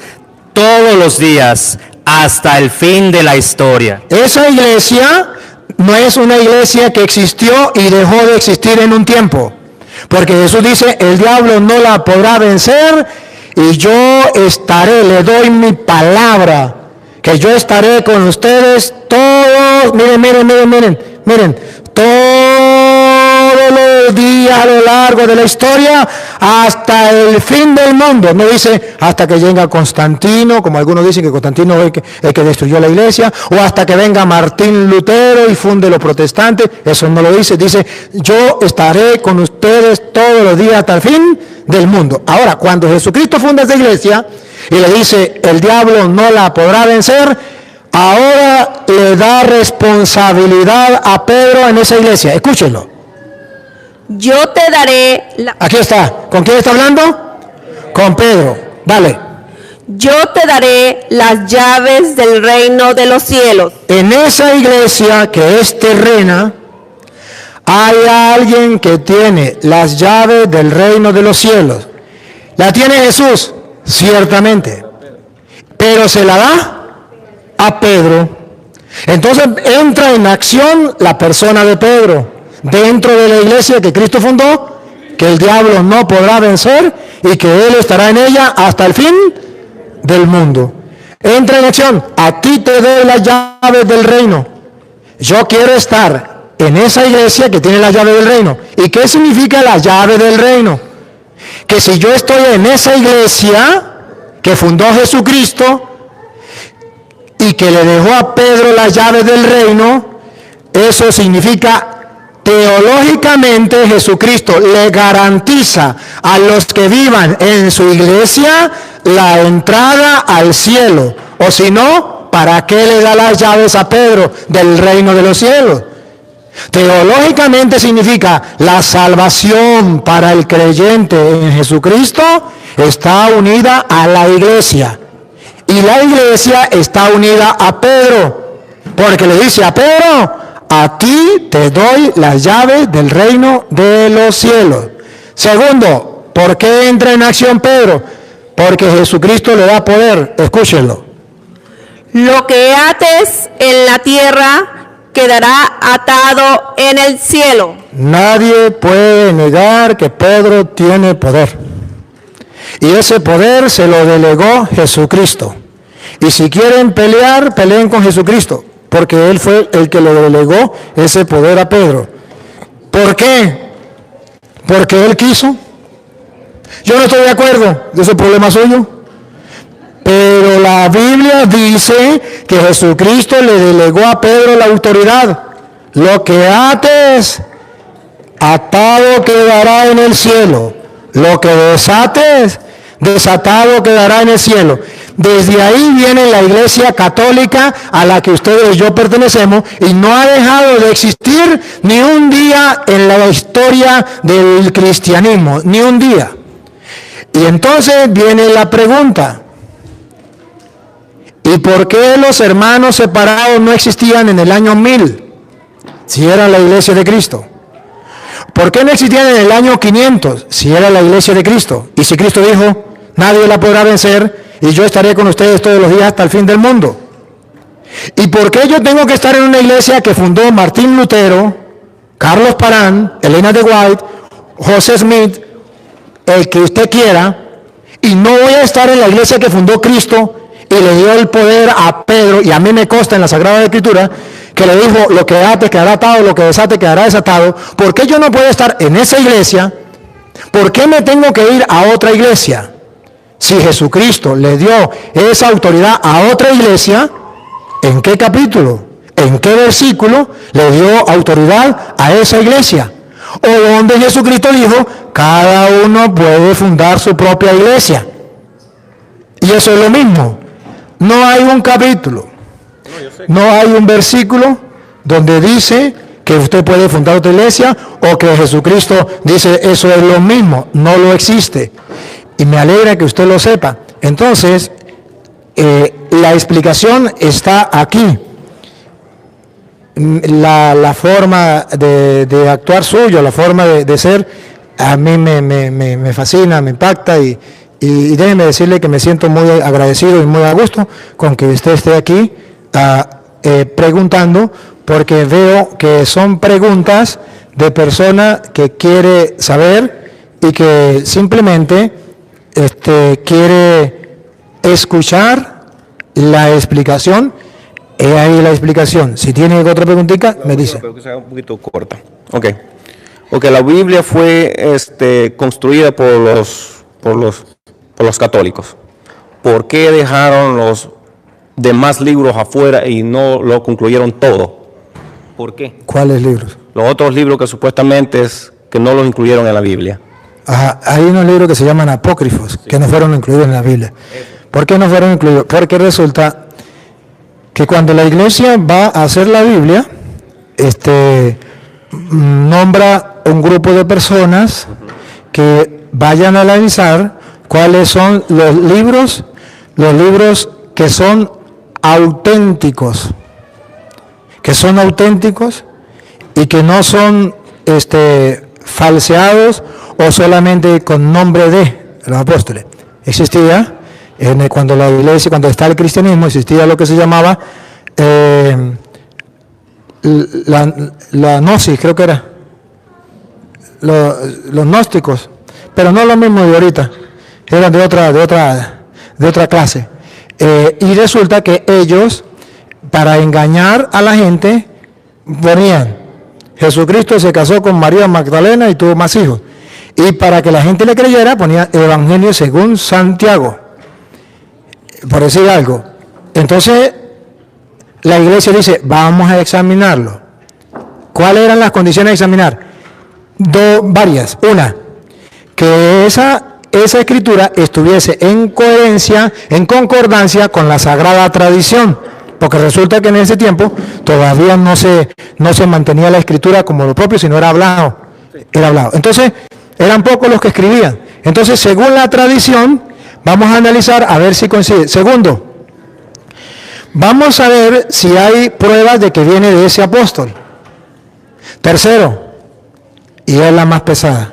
todos los días hasta el fin de la historia. Esa iglesia no es una iglesia que existió y dejó de existir en un tiempo. Porque Jesús dice, el diablo no la podrá vencer y yo estaré, le doy mi palabra, que yo estaré con ustedes todos, miren, todos los días a lo largo de la historia hasta el fin del mundo. No dice hasta que venga Constantino, como algunos dicen que Constantino es el que destruyó la iglesia, o hasta que venga Martín Lutero y funde los protestantes. Eso no lo dice. Dice, yo estaré con ustedes todos los días hasta el fin del mundo. Ahora, cuando Jesucristo funda esta iglesia y le dice, el diablo no la podrá vencer, ahora le da responsabilidad a Pedro en esa iglesia. Escúchenlo. Yo te daré Aquí está. ¿Con quién está hablando? Con Pedro. Dale. Yo te daré las llaves del reino de los cielos. En esa iglesia que es terrena, hay alguien que tiene las llaves del reino de los cielos. ¿La tiene Jesús? Ciertamente. Pero se la da a Pedro. Entonces entra en acción la persona de Pedro dentro de la iglesia que Cristo fundó, que el diablo no podrá vencer y que él estará en ella hasta el fin del mundo. Entra en acción. A ti te doy las llaves del reino. Yo quiero estar en esa iglesia que tiene la llave del reino. ¿Y qué significa la llave del reino? Que si yo estoy en esa iglesia que fundó Jesucristo y que le dejó a Pedro las llaves del reino, eso significa teológicamente Jesucristo le garantiza a los que vivan en su iglesia la entrada al cielo. O si no, ¿para qué le da las llaves a Pedro del reino de los cielos? Teológicamente significa la salvación para el creyente en Jesucristo está unida a la iglesia. Y la iglesia está unida a Pedro. Porque le dice a Pedro, a ti te doy las llaves del reino de los cielos. Segundo, ¿por qué entra en acción Pedro? Porque Jesucristo le da poder. Escúchenlo. Lo que ates en la tierra quedará atado en el cielo. Nadie puede negar que Pedro tiene poder. Y ese poder se lo delegó Jesucristo. Y si quieren pelear, peleen con Jesucristo, porque él fue el que le delegó ese poder a Pedro. ¿Por qué? Porque él quiso. Yo no estoy de acuerdo, de ese problema suyo. Pero la Biblia dice que Jesucristo le delegó a Pedro la autoridad. Lo que ates, atado quedará en el cielo. Lo que desates, desatado quedará en el cielo. Desde ahí viene la iglesia católica a la que ustedes y yo pertenecemos y no ha dejado de existir ni un día en la historia del cristianismo, ni un día. Y entonces viene la pregunta, ¿y por qué los hermanos separados no existían en el año 1000, si era la iglesia de Cristo? ¿Por qué no existían en el año 500, si era la iglesia de Cristo? Y si Cristo dijo, nadie la podrá vencer y yo estaré con ustedes todos los días hasta el fin del mundo. ¿Y por qué yo tengo que estar en una iglesia que fundó Martín Lutero, Carlos Parán, Elena de White, José Smith, el que usted quiera, y no voy a estar en la iglesia que fundó Cristo y le dio el poder a Pedro, y a mí me consta en la Sagrada Escritura, que le dijo, lo que ates quedará atado, lo que desate quedará desatado? ¿Por qué yo no puedo estar en esa iglesia? ¿Por qué me tengo que ir a otra iglesia? Si Jesucristo le dio esa autoridad a otra iglesia, ¿en qué capítulo? ¿En qué versículo le dio autoridad a esa iglesia? O donde Jesucristo dijo, cada uno puede fundar su propia iglesia. Y eso es lo mismo. No hay un capítulo, no hay un versículo donde dice que usted puede fundar otra iglesia o que Jesucristo dice eso es lo mismo. No lo existe. Y me alegra que usted lo sepa. Entonces, la explicación está aquí. La forma de actuar suyo, la forma de ser, a mí me fascina, me impacta y déjeme decirle que me siento muy agradecido y muy a gusto con que usted esté aquí preguntando, porque veo que son preguntas de persona que quiere saber y que simplemente quiere escuchar la explicación. He ahí la explicación. Si tiene otra preguntita, me dice. Creo que sea un poquito corta. Ok, la Biblia fue construida por los católicos. ¿Por qué dejaron los demás libros afuera y no lo concluyeron todo? ¿Por qué? ¿Cuáles libros? Los otros libros que supuestamente que no los incluyeron en la Biblia. Ajá, hay unos libros que se llaman apócrifos, sí, que no fueron incluidos en la Biblia. ¿Por qué no fueron incluidos? Porque resulta que cuando la iglesia va a hacer la Biblia, nombra un grupo de personas que vayan a analizar cuáles son los libros que son auténticos, y que no son falseados o solamente con nombre de los apóstoles. Existía cuando la iglesia, cuando está el cristianismo, existía lo que se llamaba la gnosis, creo que era, los gnósticos, pero no lo mismo de ahorita, eran de otra clase. Y resulta que ellos, para engañar a la gente, ponían, Jesucristo se casó con María Magdalena y tuvo más hijos. Y para que la gente le creyera, ponía Evangelio según Santiago, por decir algo. Entonces, la iglesia dice, vamos a examinarlo. ¿Cuáles eran las condiciones de examinar? Varias. Una, que esa escritura estuviese en coherencia, en concordancia con la sagrada tradición. Porque resulta que en ese tiempo todavía no se mantenía la escritura como lo propio, sino era hablado. Entonces, eran pocos los que escribían. Entonces, según la tradición, vamos a analizar a ver si coincide. Segundo, vamos a ver si hay pruebas de que viene de ese apóstol. Tercero, y es la más pesada,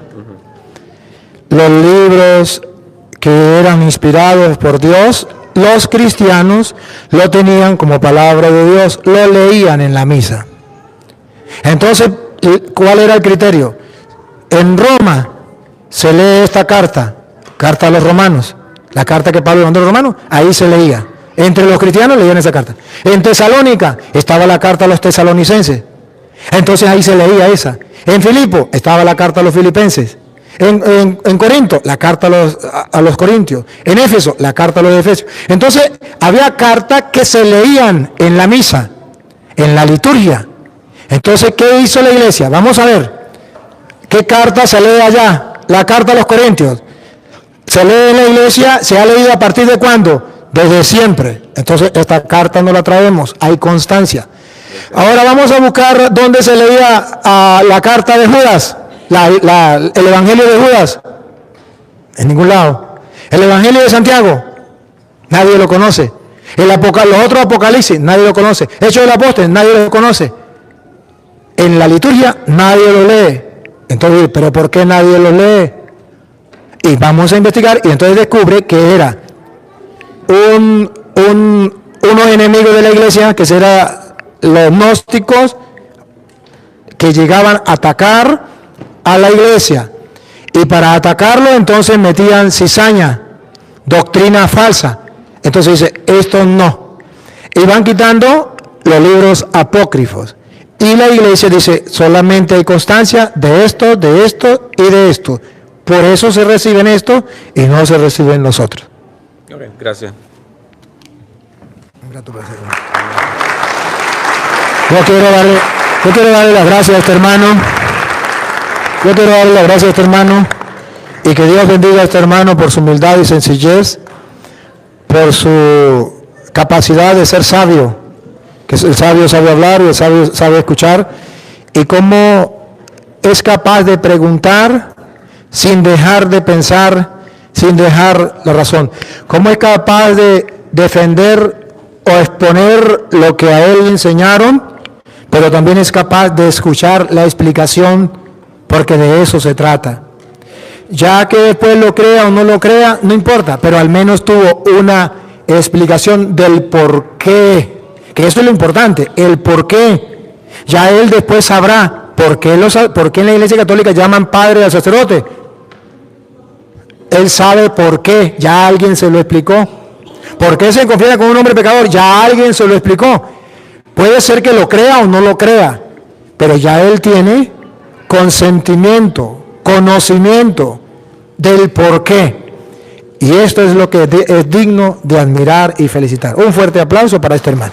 los libros que eran inspirados por Dios, los cristianos lo tenían como palabra de Dios, lo leían en la misa. Entonces, ¿cuál era el criterio? En Roma se lee esta carta a los romanos, la carta que Pablo mandó a los romanos, ahí se leía. Entre los cristianos leían esa carta. En Tesalónica estaba la carta a los tesalonicenses, entonces ahí se leía esa. En Filipo estaba la carta a los filipenses. En Corinto, la carta a los corintios. En Éfeso, la carta a los efesios. Entonces, había cartas que se leían en la misa, en la liturgia. Entonces, ¿qué hizo la iglesia? Vamos a ver. ¿Qué carta se lee allá? La carta a los corintios. Se lee en la iglesia, ¿se ha leído a partir de cuándo? Desde siempre. Entonces, esta carta no la traemos, hay constancia. Ahora vamos a buscar dónde se leía la carta de Judas. El Evangelio de Judas, en ningún lado. El Evangelio de Santiago, nadie lo conoce. Los otros Apocalipsis, nadie lo conoce. Hechos del Apóstol, nadie lo conoce. En la liturgia, nadie lo lee. Entonces, ¿pero por qué nadie lo lee? Y vamos a investigar, y entonces descubre que era unos enemigos de la iglesia, que eran los gnósticos, que llegaban a atacar a la iglesia, y para atacarlo entonces metían cizaña, doctrina falsa. Entonces dice, esto no, y van quitando los libros apócrifos, y la iglesia dice, solamente hay constancia de esto y de esto, por eso se reciben esto y no se reciben los otros. Okay, gracias. Gracias. Yo quiero darle las gracias a este hermano. Yo quiero darle las gracias a este hermano y que Dios bendiga a este hermano por su humildad y sencillez, por su capacidad de ser sabio, que el sabio sabe hablar y el sabio sabe escuchar, y cómo es capaz de preguntar sin dejar de pensar, sin dejar la razón. Cómo es capaz de defender o exponer lo que a él le enseñaron, pero también es capaz de escuchar la explicación, porque de eso se trata. Ya que después lo crea o no lo crea, no importa, pero al menos tuvo una explicación del por qué, que eso es lo importante, el por qué. Ya él después sabrá por qué en la Iglesia Católica llaman padre al sacerdote. Él sabe por qué, ya alguien se lo explicó. ¿Por qué se confiesa con un hombre pecador? Ya alguien se lo explicó. Puede ser que lo crea o no lo crea, pero ya él tiene consentimiento, conocimiento del por qué. Y esto es lo que es digno de admirar y felicitar. Un fuerte aplauso para este hermano.